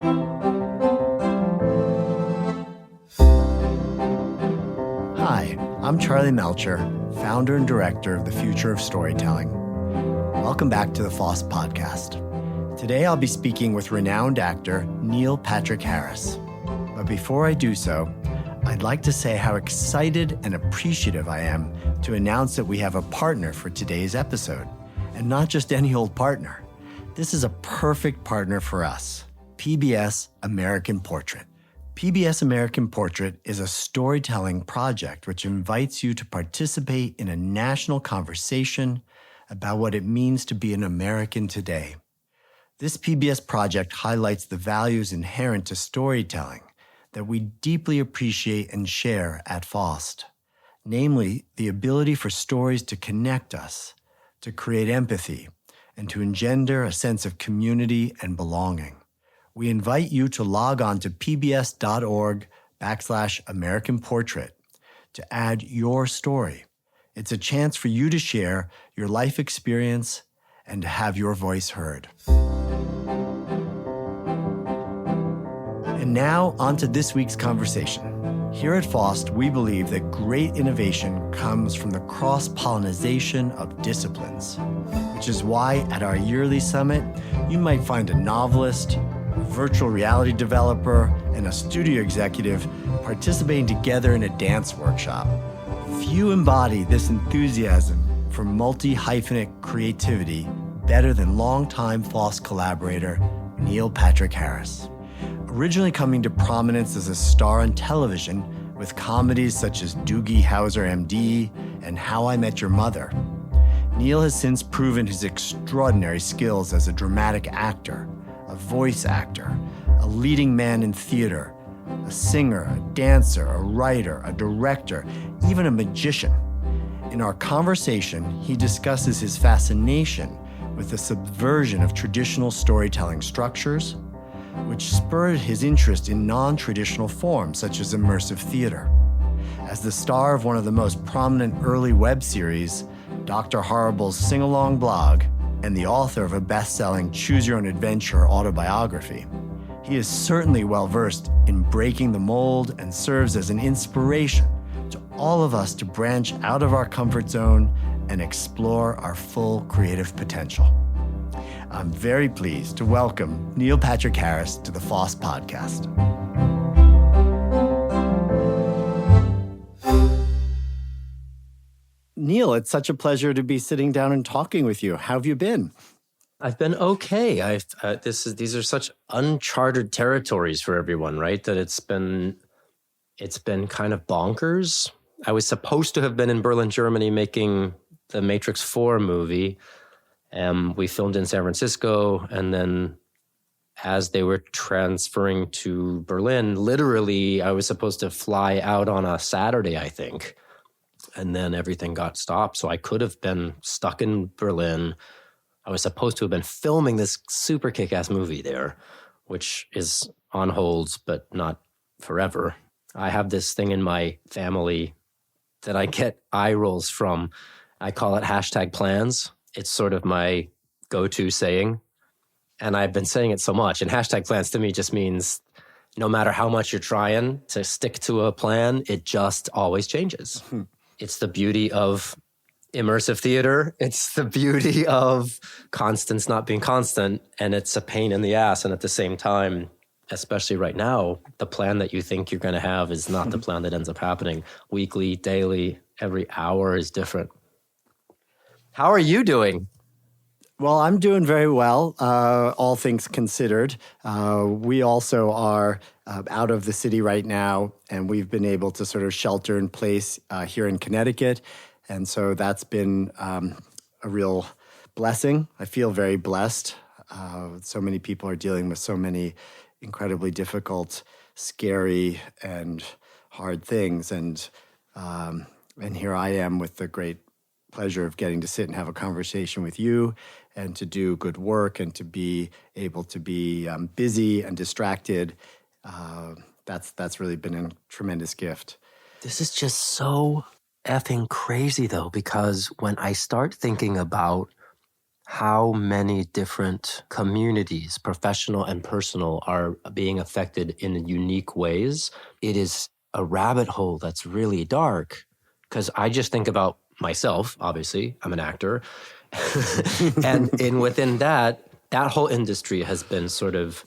Hi, I'm Charlie Melcher, founder and director of the Future of Storytelling. Welcome back to the FoST podcast. Today I'll be speaking with renowned actor Neil Patrick Harris. But before I do so, I'd like to say how excited and appreciative I am to announce that we have a partner for today's episode. And not just any old partner. This is a perfect partner for us, PBS American Portrait. PBS American Portrait is a storytelling project which invites you to participate in a national conversation about what it means to be an American today. This PBS project highlights the values inherent to storytelling that we deeply appreciate and share at FoST, namely the ability for stories to connect us, to create empathy, and to engender a sense of community and belonging. We invite you to log on to pbs.org/American Portrait to add your story. It's a chance for you to share your life experience and to have your voice heard. And now, on to this week's conversation. Here at FoST, we believe that great innovation comes from the cross-pollination of disciplines, which is why at our yearly summit, you might find a novelist, a virtual reality developer, and a studio executive participating together in a dance workshop. Few embody this enthusiasm for multi-hyphenate creativity better than longtime FoST collaborator Neil Patrick Harris. Originally coming to prominence as a star on television with comedies such as Doogie Howser MD and How I Met Your Mother, Neil has since proven his extraordinary skills as a dramatic actor, a voice actor, a leading man in theater, a singer, a dancer, a writer, a director, even a magician. In our conversation, he discusses his fascination with the subversion of traditional storytelling structures, which spurred his interest in non-traditional forms such as immersive theater. As the star of one of the most prominent early web series, Dr. Horrible's Sing-Along blog, and the author of a best-selling Choose Your Own Adventure autobiography, he is certainly well-versed in breaking the mold and serves as an inspiration to all of us to branch out of our comfort zone and explore our full creative potential. I'm very pleased to welcome Neil Patrick Harris to the FoST podcast. Neil, it's such a pleasure to be sitting down and talking with you. How have you been? I've been okay. These are such uncharted territories for everyone, right? That it's been kind of bonkers. I was supposed to have been in Berlin, Germany, making the Matrix 4 movie. We filmed in San Francisco, and then as they were transferring to Berlin, literally, I was supposed to fly out on a Saturday, I think. And then everything got stopped. So I could have been stuck in Berlin. I was supposed to have been filming this super kick-ass movie there, which is on hold, but not forever. I have this thing in my family that I get eye rolls from. I call it #plans. It's sort of my go-to saying. And I've been saying it so much. And #plans to me just means no matter how much you're trying to stick to a plan, it just always changes. It's the beauty of immersive theater. It's the beauty of constants not being constant. And it's a pain in the ass. And at the same time, especially right now, the plan that you think you're going to have is not the plan that ends up happening. Weekly, daily, every hour is different. How are you doing? Well, I'm doing very well, all things considered. We also are out of the city right now, and we've been able to sort of shelter in place here in Connecticut. And so that's been a real blessing. I feel very blessed. So many people are dealing with so many incredibly difficult, scary, and hard things. And here I am with the great pleasure of getting to sit and have a conversation with you and to do good work and to be able to be busy and distracted. That's really been a tremendous gift. This is just so effing crazy, though, because when I start thinking about how many different communities, professional and personal, are being affected in unique ways. It is a rabbit hole that's really dark, because I just think about myself. Obviously, I'm an actor. And within that whole industry has been sort of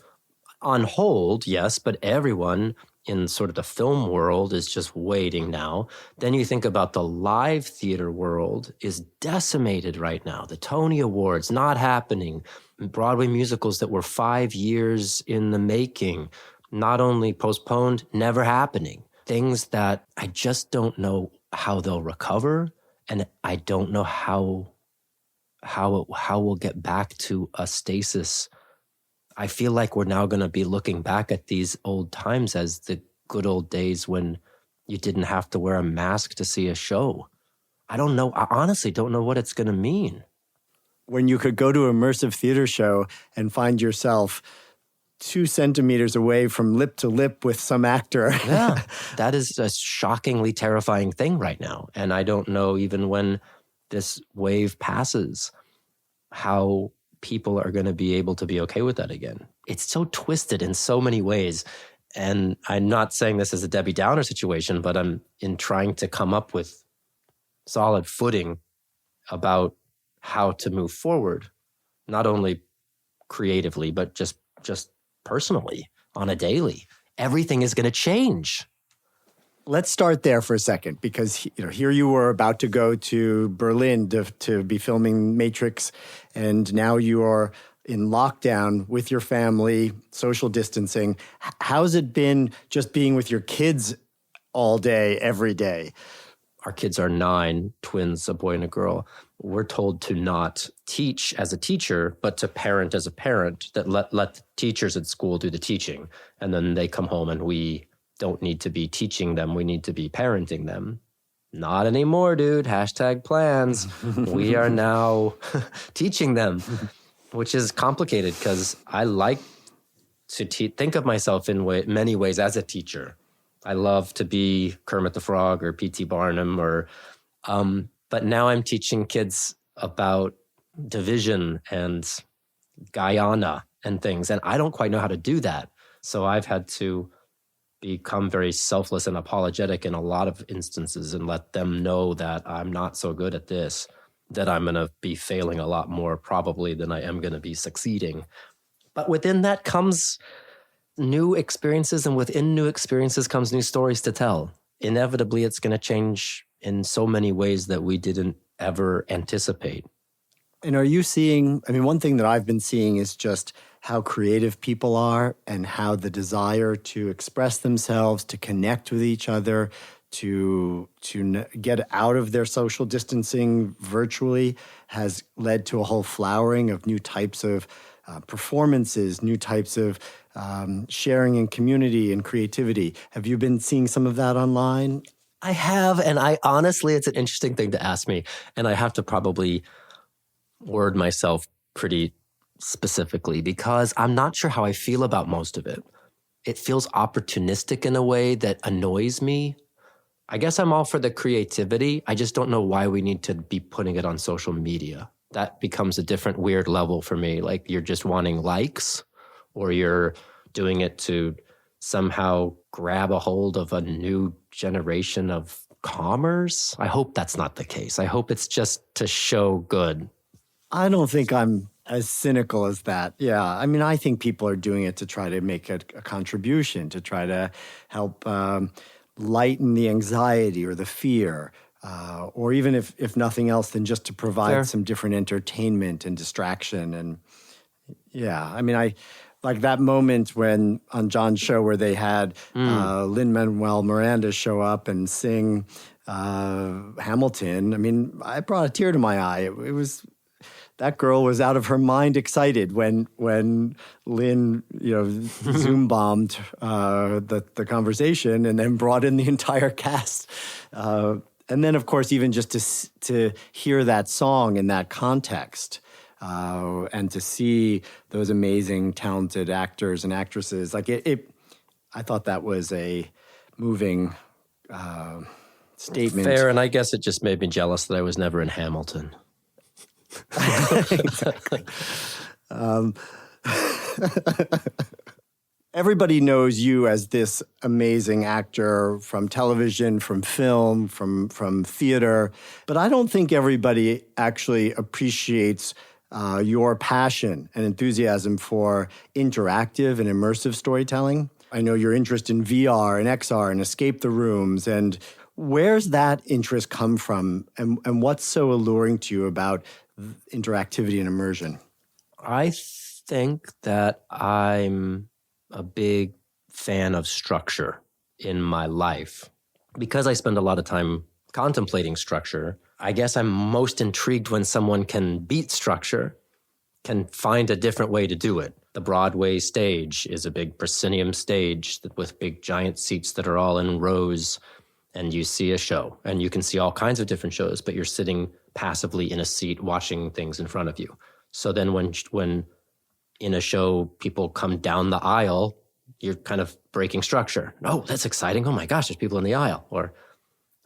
on hold, yes, but everyone in sort of the film world is just waiting now. Then you think about the live theater world is decimated right now. The Tony Awards not happening. Broadway musicals that were 5 years in the making, not only postponed, never happening. Things that I just don't know how they'll recover, and I don't know how we'll get back to a stasis. I feel like we're now going to be looking back at these old times as the good old days when you didn't have to wear a mask to see a show. I don't know. I honestly don't know what it's going to mean. When you could go to an immersive theater show and find yourself 2 centimeters away from lip to lip with some actor. Yeah, that is a shockingly terrifying thing right now. And I don't know, even when this wave passes, how people are going to be able to be okay with that again. It's so twisted in so many ways. And I'm not saying this as a Debbie Downer situation, but I'm in trying to come up with solid footing about how to move forward, not only creatively, but just personally on a daily. Everything is going to change. Let's start there for a second, because here you were about to go to Berlin to be filming Matrix, and now you are in lockdown with your family, social distancing. How's it been just being with your kids all day, every day? Our kids are 9, twins, a boy and a girl. We're told to not teach as a teacher, but to parent as a parent, that let the teachers at school do the teaching. And then they come home and we don't need to be teaching them. We need to be parenting them. Not anymore, dude. Hashtag plans. We are now teaching them, which is complicated because I like to think of myself in many ways as a teacher. I love to be Kermit the Frog or P.T. Barnum, but now I'm teaching kids about division and Guyana and things, and I don't quite know how to do that. So I've had to become very selfless and apologetic in a lot of instances and let them know that I'm not so good at this, that I'm going to be failing a lot more probably than I am going to be succeeding. But within that comes new experiences, and within new experiences comes new stories to tell. Inevitably, it's going to change in so many ways that we didn't ever anticipate. And are you seeing, one thing that I've been seeing is just how creative people are and how the desire to express themselves, to connect with each other, to get out of their social distancing virtually has led to a whole flowering of new types of performances, new types of sharing and community and creativity. Have you been seeing some of that online? I have, and I honestly, it's an interesting thing to ask me, and I have to probably word myself pretty specifically because I'm not sure how I feel about most of it. It feels opportunistic in a way that annoys me. I guess I'm all for the creativity. I just don't know why we need to be putting it on social media. That becomes a different weird level for me. Like you're just wanting likes, or you're doing it to somehow grab a hold of a new generation of commerce. I hope that's not the case. I hope it's just to show good. I don't think I'm as cynical as that. Yeah. I think people are doing it to try to make a contribution, to try to help lighten the anxiety or the fear, or even if nothing else, then just to provide some different entertainment and distraction. And yeah, I like that moment when on John's show where they had Lin-Manuel Miranda show up and sing Hamilton. I brought a tear to my eye. It was, that girl was out of her mind excited when Lin, Zoom bombed the conversation and then brought in the entire cast. And then, of course, even just to hear that song in that context, and to see those amazing, talented actors and actresses, I thought that was a moving statement. Fair, and I guess it just made me jealous that I was never in Hamilton. Exactly. Everybody knows you as this amazing actor from television, from film, from theater, but I don't think everybody actually appreciates your passion and enthusiasm for interactive and immersive storytelling. I know your interest in VR and XR and escape the rooms. And where's that interest come from? And what's so alluring to you about interactivity and immersion? I think that I'm a big fan of structure in my life. Because I spend a lot of time contemplating structure, I guess I'm most intrigued when someone can beat structure, can find a different way to do it. The Broadway stage is a big proscenium stage with big giant seats that are all in rows, and you see a show, and you can see all kinds of different shows, but you're sitting passively in a seat watching things in front of you. So then when in a show people come down the aisle, you're kind of breaking structure. Oh, that's exciting. Oh my gosh, there's people in the aisle. Or,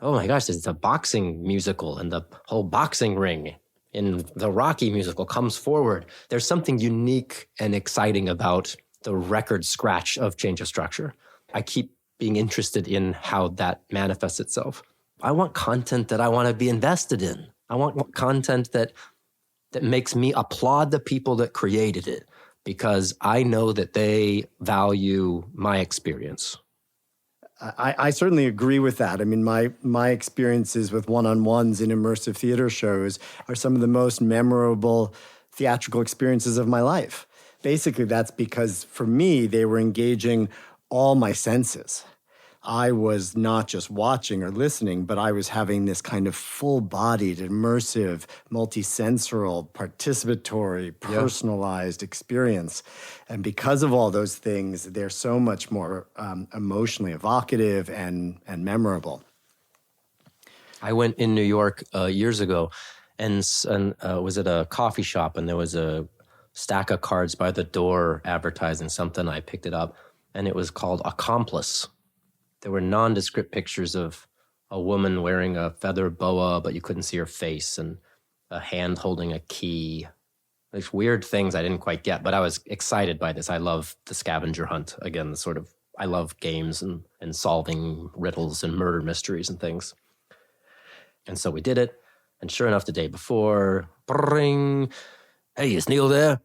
oh my gosh, it's a boxing musical and the whole boxing ring in the Rocky musical comes forward. There's something unique and exciting about the record scratch of change of structure. I keep being interested in how that manifests itself. I want content that I want to be invested in. I want content that makes me applaud the people that created it, because I know that they value my experience. I certainly agree with that. I mean, my experiences with one-on-ones in immersive theater shows are some of the most memorable theatrical experiences of my life. Basically, that's because for me, they were engaging all my senses. I was not just watching or listening, but I was having this kind of full-bodied, immersive, multisensorial, participatory, personalized experience. And because of all those things, they're so much more emotionally evocative and memorable. I went in New York years ago and was at a coffee shop, and there was a stack of cards by the door advertising something. I picked it up, and it was called Accomplice. There were nondescript pictures of a woman wearing a feather boa, but you couldn't see her face, and a hand holding a key. There's weird things I didn't quite get, but I was excited by this. I love the scavenger hunt. Again, I love games and solving riddles and murder mysteries and things. And so we did it. And sure enough, the day before, bring, hey, is Neil there?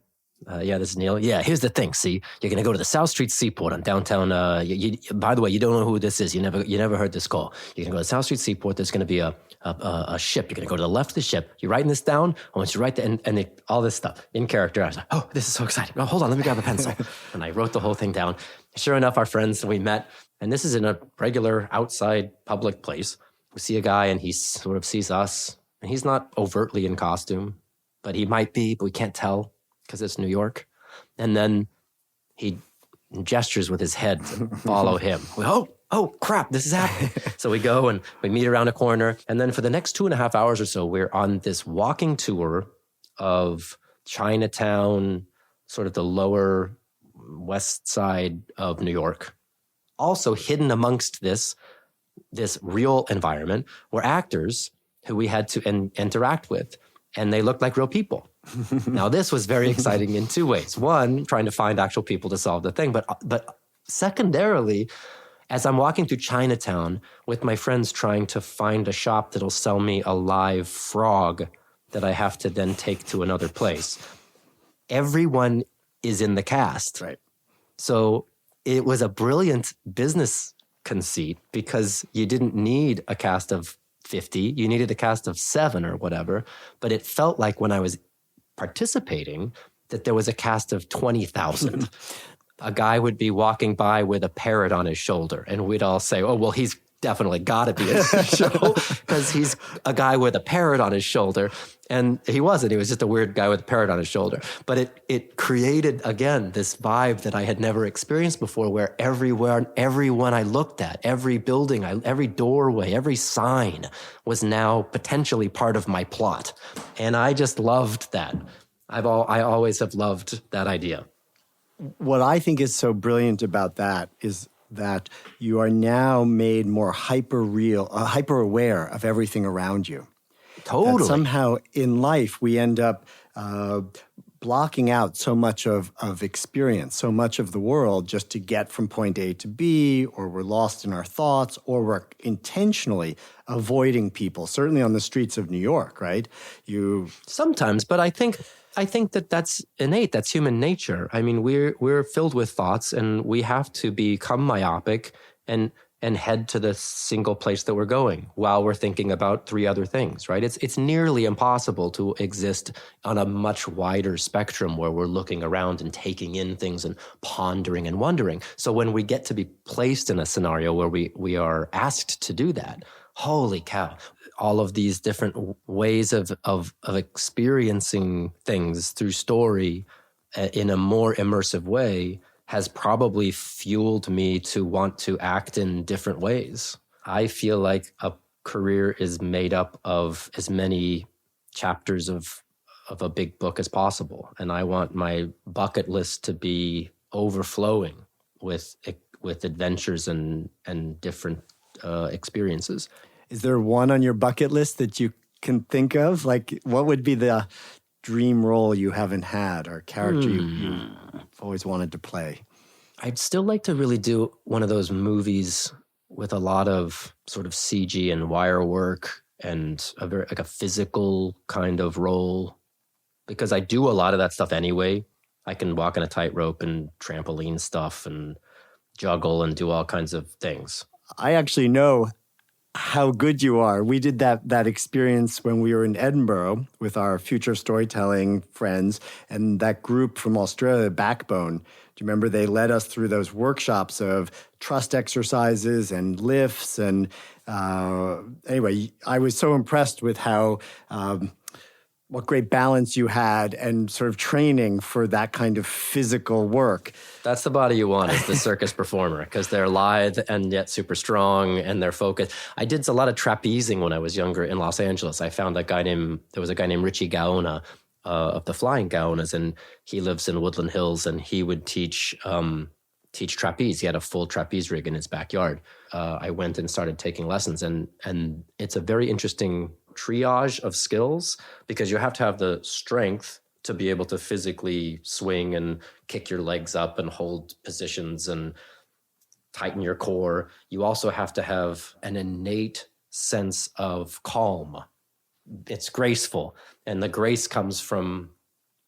Yeah, this is Neil. Yeah, here's the thing. See, you're going to go to the South Street Seaport on downtown. By the way, you don't know who this is. You never heard this call. You're going to go to the South Street Seaport. There's going to be a ship. You're going to go to the left of the ship. You're writing this down. I want you to write all this stuff in character. I was like, oh, this is so exciting. Oh, hold on, let me grab a pencil. And I wrote the whole thing down. Sure enough, our friends, we met, and this is in a regular outside public place. We see a guy, and he sort of sees us, and he's not overtly in costume, but he might be, but we can't tell, because it's New York. And then he gestures with his head to follow him. Oh, crap, this is happening. So we go and we meet around a corner. And then for the next 2.5 hours or so, we're on this walking tour of Chinatown, sort of the lower west side of New York. Also hidden amongst this real environment were actors who we had to interact with, and they looked like real people. Now, this was very exciting in two ways. One, trying to find actual people to solve the thing. But secondarily, as I'm walking through Chinatown with my friends trying to find a shop that'll sell me a live frog that I have to then take to another place, everyone is in the cast. Right. So it was a brilliant business conceit, because you didn't need a cast of 50. You needed a cast of 7 or whatever. But it felt like when I was participating that there was a cast of 20,000. A guy would be walking by with a parrot on his shoulder, and we'd all say, oh, well, he's definitely got to be in the show because he's a guy with a parrot on his shoulder. And he wasn't. He was just a weird guy with a parrot on his shoulder. But it created, again, this vibe that I had never experienced before, where everyone I looked at, every building, every doorway, every sign was now potentially part of my plot. And I just loved that. I always have loved that idea. What I think is so brilliant about that is that you are now made more hyper aware of everything around you. Totally. That somehow in life we end up blocking out so much of experience, so much of the world just to get from point A to B, or we're lost in our thoughts, or we're intentionally avoiding people, certainly on the streets of New York, right? Sometimes, but I think that that's innate. That's human nature. I mean, we're filled with thoughts, and we have to become myopic and head to the single place that we're going while we're thinking about three other things, right? It's nearly impossible to exist on a much wider spectrum where we're looking around and taking in things and pondering and wondering. So when we get to be placed in a scenario where we are asked to do that, holy cow, all of these different ways of experiencing things through story in a more immersive way has probably fueled me to want to act in different ways. I feel like a career is made up of as many chapters of a big book as possible. And I want my bucket list to be overflowing with adventures and different experiences. Is there one on your bucket list that you can think of? Like, what would be the dream role you haven't had, or character you've always wanted to play? I'd still like to really do one of those movies with a lot of sort of CG and wire work and a very like a physical kind of role, because I do a lot of that stuff anyway. I can walk on a tightrope and trampoline stuff and juggle and do all kinds of things. I actually know how good you are. We did that experience when we were in Edinburgh with our future storytelling friends and that group from Australia, Backbone. Do you remember they led us through those workshops of trust exercises and lifts? And anyway, I was so impressed with how what great balance you had and sort of training for that kind of physical work. That's the body you want, is the circus performer, because they're lithe and yet super strong and they're focused. I did a lot of trapezing when I was younger in Los Angeles. I found there was a guy named Richie Gaona of the Flying Gaonas, and he lives in Woodland Hills, and he would teach trapeze. He had a full trapeze rig in his backyard. I went and started taking lessons, and it's a very interesting triage of skills, because you have to have the strength to be able to physically swing and kick your legs up and hold positions and tighten your core. You also have to have an innate sense of calm. It's graceful, and the grace comes from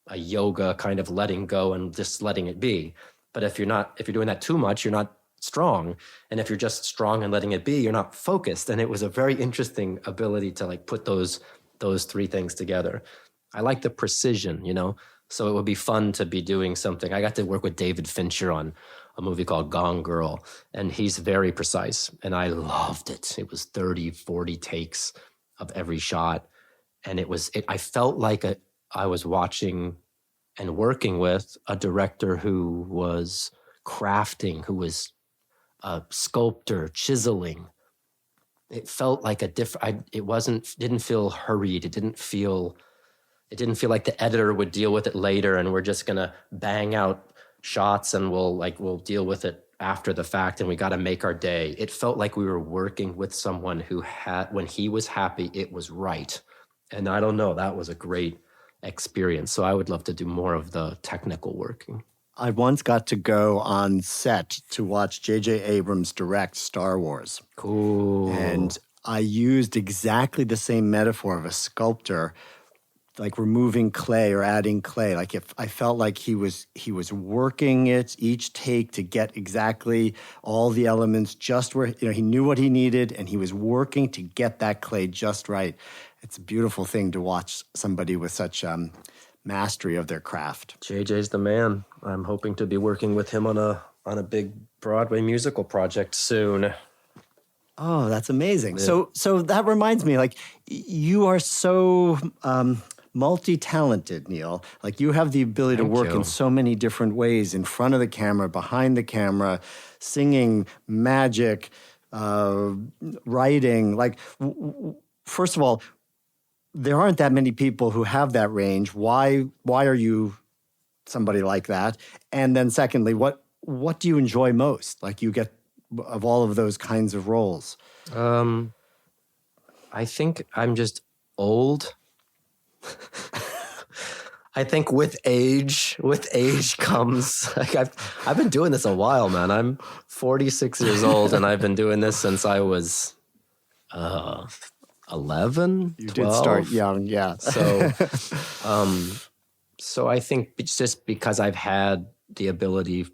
a yoga kind of letting go and just letting it be. But if you're doing that too much, you're not strong. And if you're just strong and letting it be, you're not focused. And it was a very interesting ability to like put those three things together. I like the precision, so it would be fun to be doing something. I got to work with David Fincher on a movie called Gone Girl, and he's very precise, and I loved it. It was 30, 40 takes of every shot. And I felt like I was watching and working with a director who was crafting, who was a sculptor, chiseling. It felt like a different, didn't feel hurried. It didn't feel like the editor would deal with it later and we're just going to bang out shots and we'll deal with it after the fact and we got to make our day. It felt like we were working with someone who when he was happy, it was right. And I don't know, that was a great experience. So I would love to do more of the technical working. I once got to go on set to watch J.J. Abrams direct Star Wars. Cool. And I used exactly the same metaphor of a sculptor, like removing clay or adding clay. Like if I felt like he was working it each take to get exactly all the elements just where, he knew what he needed and he was working to get that clay just right. It's a beautiful thing to watch somebody with such mastery of their craft. JJ's the man. I'm hoping to be working with him on a big Broadway musical project soon. Oh, that's amazing. Yeah. So that reminds me, like, you are so multi-talented, Neil. Like, you have the ability to work in so many different ways, in front of the camera, behind the camera, singing, magic, writing. Like, first of all, there aren't that many people who have that range. Why are you somebody like that? And then secondly, what do you enjoy most? Like, you get of all of those kinds of roles. I think I'm just old. I think with age comes, like I've been doing this a while, man. I'm 46 years old and I've been doing this since I was 11, You 12. did start young, yeah. So I think it's just because I've had the ability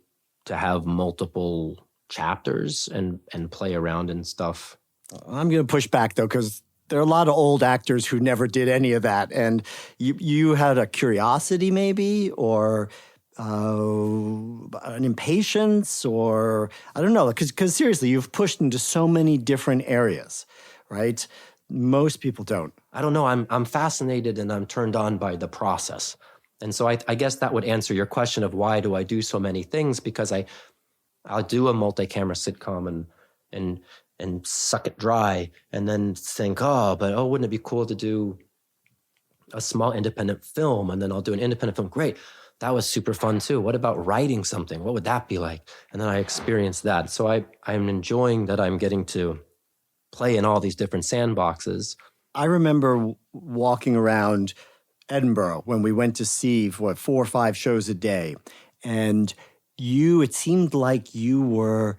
to have multiple chapters and play around and stuff. I'm going to push back, though, because there are a lot of old actors who never did any of that. And you had a curiosity, maybe, or an impatience, or I don't know. Because seriously, you've pushed into so many different areas, right? Most people don't. I don't know. I'm fascinated and I'm turned on by the process. And so I guess that would answer your question of why do I do so many things? Because I'll do a multi-camera sitcom and suck it dry and then think, wouldn't it be cool to do a small independent film? And then I'll do an independent film. Great. That was super fun too. What about writing something? What would that be like? And then I experienced that. So I'm enjoying that I'm getting to play in all these different sandboxes. I remember walking around Edinburgh when we went to see 4 or 5 shows a day. And it seemed like you were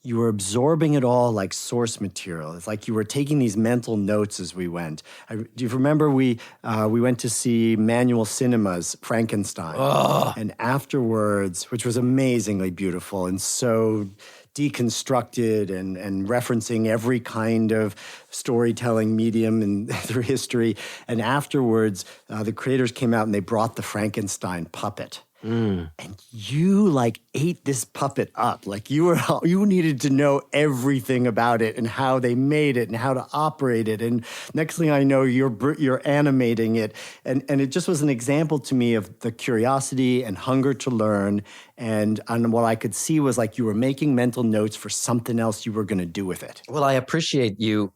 absorbing it all like source material. It's like you were taking these mental notes as we went. Do you remember we went to see Manual Cinema's Frankenstein? Oh. And afterwards, which was amazingly beautiful and so deconstructed and referencing every kind of storytelling medium through history. And afterwards, the creators came out and they brought the Frankenstein puppet. And you ate this puppet up. You needed to know everything about it and how they made it and how to operate it. And next thing I know, you're animating it. And it just was an example to me of the curiosity and hunger to learn. And what I could see was you were making mental notes for something else you were going to do with it. Well, I appreciate you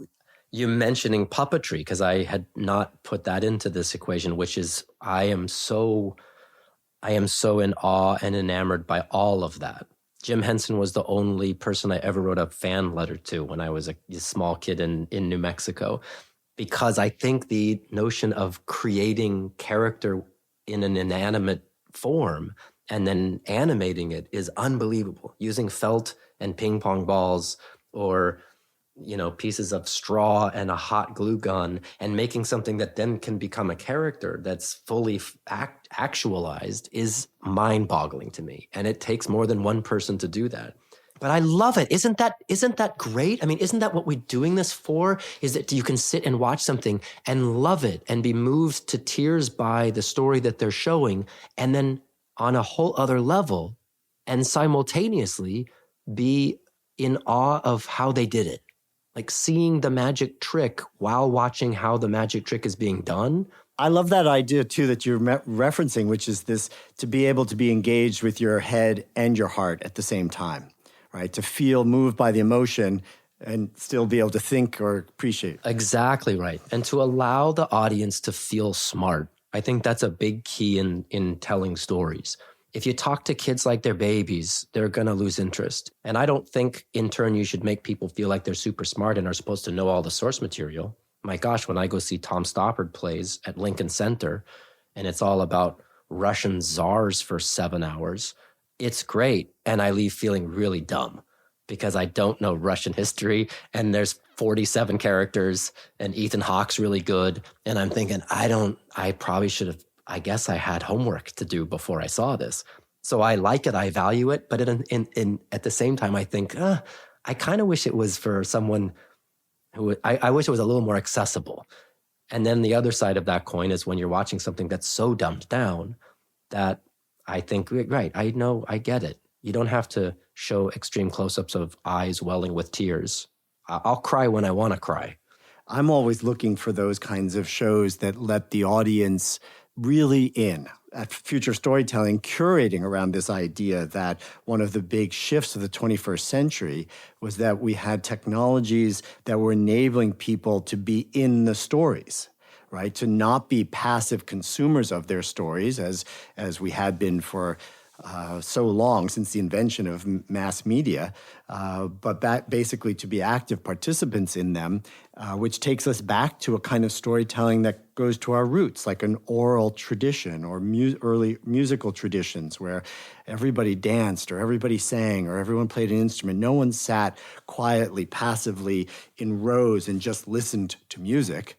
mentioning puppetry because I had not put that into this equation, which is I am so in awe and enamored by all of that. Jim Henson was the only person I ever wrote a fan letter to when I was a small kid in New Mexico, because I think the notion of creating character in an inanimate form and then animating it is unbelievable. Using felt and ping pong balls or pieces of straw and a hot glue gun and making something that then can become a character that's fully actualized is mind-boggling to me. And it takes more than one person to do that. But I love it. Isn't that great? I mean, isn't that what we're doing this for? Is that you can sit and watch something and love it and be moved to tears by the story that they're showing, and then on a whole other level and simultaneously be in awe of how they did it. Like seeing the magic trick while watching how the magic trick is being done. I love that idea, too, that you're referencing, which is this, to be able to be engaged with your head and your heart at the same time, right? To feel moved by the emotion and still be able to think or appreciate. Exactly right. And to allow the audience to feel smart. I think that's a big key in telling stories. If you talk to kids like they're babies, they're going to lose interest. And I don't think, in turn, you should make people feel like they're super smart and are supposed to know all the source material. My gosh, when I go see Tom Stoppard plays at Lincoln Center, and it's all about Russian czars for 7 hours, it's great. And I leave feeling really dumb because I don't know Russian history, and there's 47 characters, and Ethan Hawke's really good. And I'm thinking, I probably should have, I guess I had homework to do before I saw this. So I like it, I value it, but at the same time, I think, I kind of wish it was for someone who, I wish it was a little more accessible. And then the other side of that coin is when you're watching something that's so dumbed down that I think, right, I know, I get it. You don't have to show extreme close-ups of eyes welling with tears. I'll cry when I want to cry. I'm always looking for those kinds of shows that let the audience really in. At Future Storytelling, curating around this idea that one of the big shifts of the 21st century was that we had technologies that were enabling people to be in the stories, right? To not be passive consumers of their stories, as we had been for so long since the invention of mass media, but that basically to be active participants in them, which takes us back to a kind of storytelling that goes to our roots, like an oral tradition or early musical traditions where everybody danced or everybody sang or everyone played an instrument. No one sat quietly, passively in rows and just listened to music.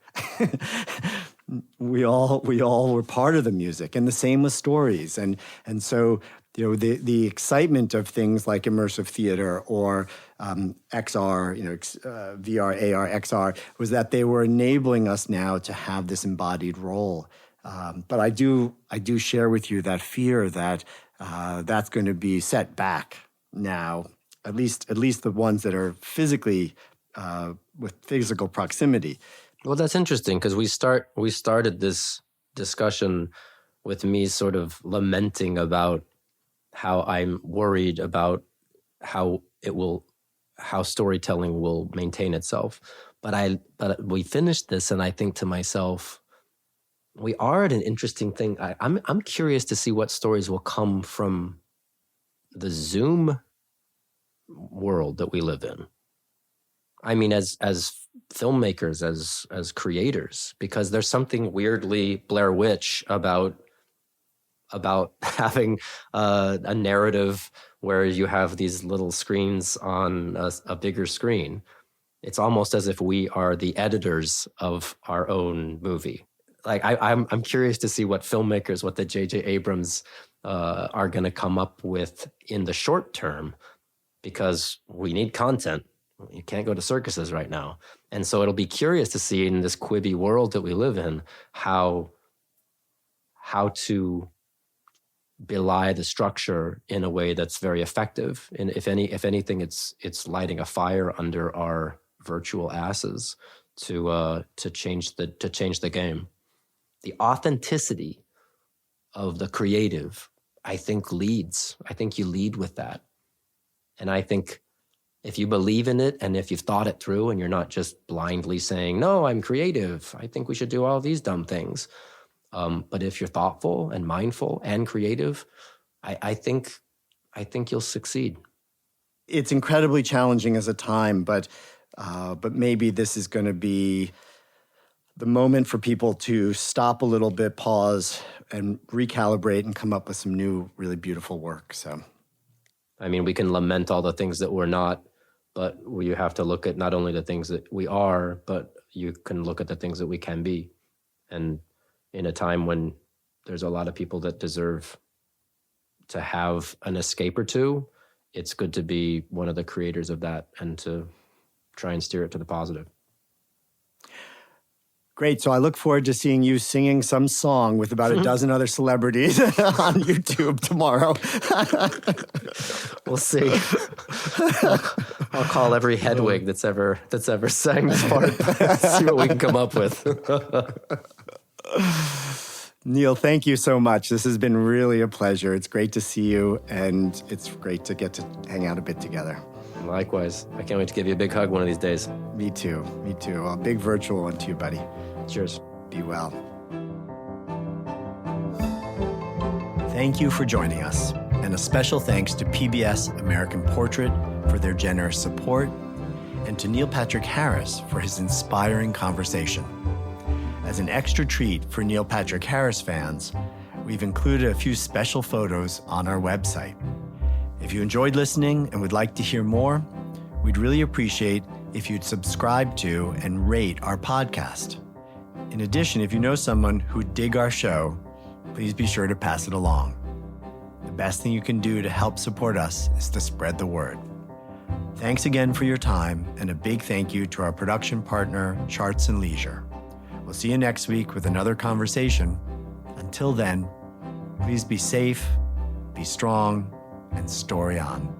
We all were part of the music, and the same with stories. And so, the excitement of things like immersive theater or XR, VR, AR, XR, was that they were enabling us now to have this embodied role. But I do share with you that fear that that's going to be set back now, at least the ones that are physically with physical proximity. Well, that's interesting because we started this discussion with me sort of lamenting about how I'm worried about how storytelling will maintain itself. But we finished this, and I think to myself, we are at an interesting thing. I'm curious to see what stories will come from the Zoom world that we live in. I mean, as filmmakers, as creators, because there's something weirdly Blair Witch about having a narrative where you have these little screens on a bigger screen. It's almost as if we are the editors of our own movie. Like I'm curious to see what filmmakers, what the J.J. Abrams are going to come up with in the short term, because we need content. You can't go to circuses right now. And so it'll be curious to see in this Quibi world that we live in, how to belie the structure in a way that's very effective. And if anything, it's lighting a fire under our virtual asses to change the game. The authenticity of the creative, I think you lead with that. And I think if you believe in it and if you've thought it through and you're not just blindly saying, no, I'm creative, I think we should do all these dumb things. But if you're thoughtful and mindful and creative, I think you'll succeed. It's incredibly challenging as a time, but maybe this is going to be the moment for people to stop a little bit, pause, and recalibrate and come up with some new, really beautiful work. So, I mean, we can lament all the things that we're not, but you have to look at not only the things that we are, but you can look at the things that we can be. And in a time when there's a lot of people that deserve to have an escape or two, it's good to be one of the creators of that and to try and steer it to the positive. Great. So I look forward to seeing you singing some song with about a dozen other celebrities on YouTube tomorrow. We'll see. I'll call every Hedwig that's ever sang this part. See what we can come up with. Neil, thank you so much. This has been really a pleasure. It's great to see you, and it's great to get to hang out a bit together. Likewise. I can't wait to give you a big hug one of these days. Me too. A big virtual one too, buddy. Cheers. Be well. Thank you for joining us, and a special thanks to PBS American Portrait for their generous support, and to Neil Patrick Harris for his inspiring conversation. As an extra treat for Neil Patrick Harris fans, we've included a few special photos on our website. If you enjoyed listening and would like to hear more, we'd really appreciate if you'd subscribe to and rate our podcast. In addition, if you know someone who'd dig our show, please be sure to pass it along. The best thing you can do to help support us is to spread the word. Thanks again for your time, and a big thank you to our production partner, Charts and Leisure. We'll see you next week with another conversation. Until then, please be safe, be strong, and story on.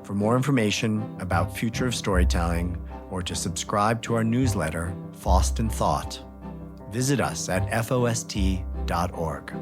For more information about Future of Storytelling or to subscribe to our newsletter, FoST and Thought, visit us at FoST.org.